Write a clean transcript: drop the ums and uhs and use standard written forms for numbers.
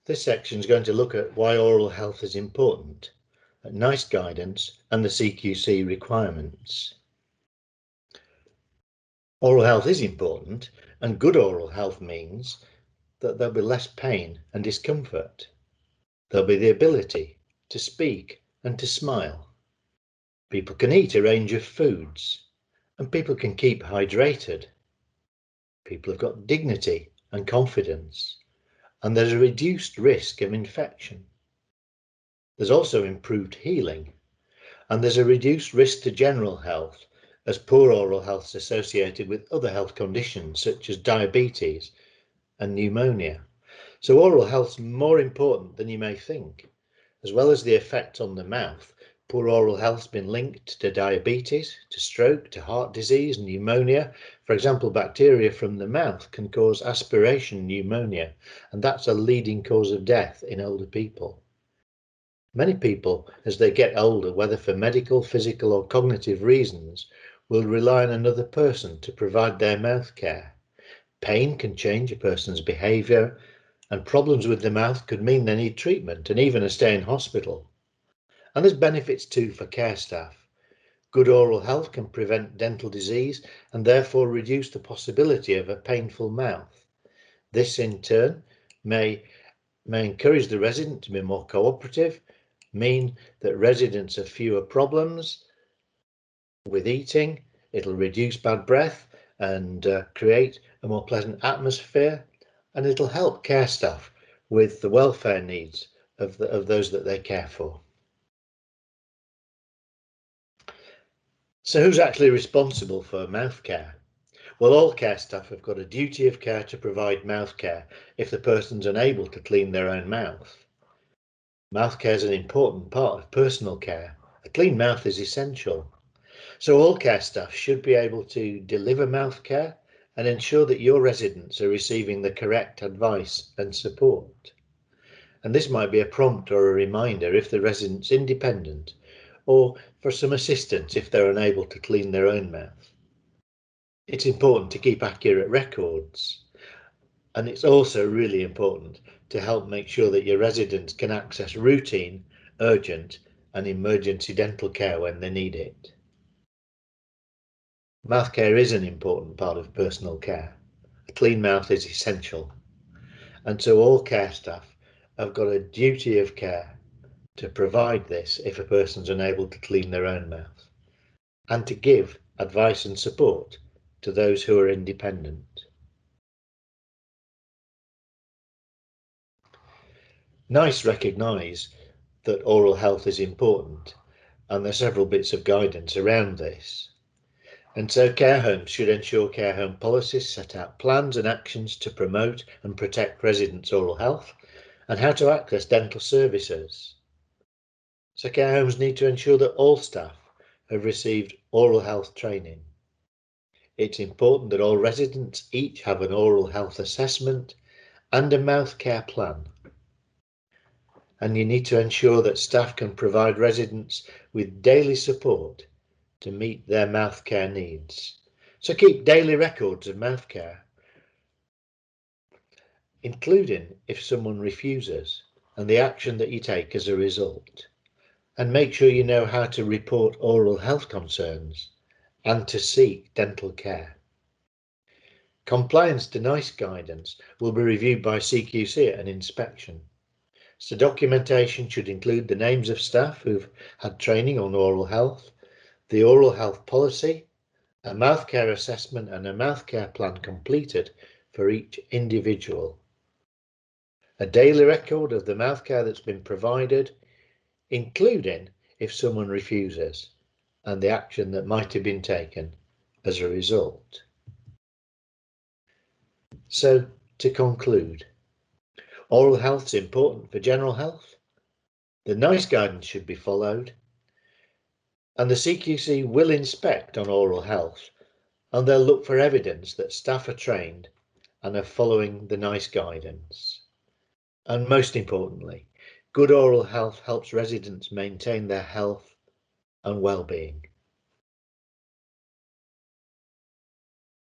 This section is going to look at why oral health is important, at NICE guidance and the CQC requirements. Oral health is important, and good oral health means that there'll be less pain and discomfort. There'll be the ability to speak and to smile. People can eat a range of foods, and people can keep hydrated. People have got dignity and confidence, and there's a reduced risk of infection. There's also improved healing, and there's a reduced risk to general health, as poor oral health is associated with other health conditions such as diabetes and pneumonia. So oral health is more important than you may think. As well as the effect on the mouth, poor oral health has been linked to diabetes, to stroke, to heart disease, pneumonia. For example, bacteria from the mouth can cause aspiration pneumonia, and that's a leading cause of death in older people. Many people, as they get older, whether for medical, physical or cognitive reasons, will rely on another person to provide their mouth care. Pain can change a person's behaviour, and problems with the mouth could mean they need treatment and even a stay in hospital. And there's benefits too for care staff. Good oral health can prevent dental disease and therefore reduce the possibility of a painful mouth. This in turn may encourage the resident to be more cooperative, mean that residents have fewer problems with eating. It'll reduce bad breath and create a more pleasant atmosphere, and it'll help care staff with the welfare needs of those that they care for. So who's actually responsible for mouth care? Well, all care staff have got a duty of care to provide mouth care if the person's unable to clean their own mouth. Mouth care is an important part of personal care. A clean mouth is essential. So all care staff should be able to deliver mouth care and ensure that your residents are receiving the correct advice and support. And this might be a prompt or a reminder if the resident's independent, or for some assistance if they're unable to clean their own mouth. It's important to keep accurate records, and it's also really important to help make sure that your residents can access routine, urgent and emergency dental care when they need it. Mouth care is an important part of personal care. A clean mouth is essential, and so all care staff have got a duty of care to provide this if a person's unable to clean their own mouth, and to give advice and support to those who are independent. NICE recognise that oral health is important, and there are several bits of guidance around this. And so care homes should ensure care home policies set out plans and actions to promote and protect residents' oral health and how to access dental services. So care homes need to ensure that all staff have received oral health training. It's important that all residents each have an oral health assessment and a mouth care plan. And you need to ensure that staff can provide residents with daily support to meet their mouth care needs. So keep daily records of mouth care, including if someone refuses and the action that you take as a result. And make sure you know how to report oral health concerns and to seek dental care. Compliance to NICE guidance will be reviewed by CQC at an inspection. So documentation should include the names of staff who've had training on oral health, the oral health policy, a mouth care assessment and a mouth care plan completed for each individual. A daily record of the mouth care that's been provided, including if someone refuses, and the action that might have been taken as a result. So to conclude, oral health is important for general health. The NICE guidance should be followed, and the CQC will inspect on oral health, and they'll look for evidence that staff are trained and are following the NICE guidance. And most importantly, good oral health helps residents maintain their health and well-being.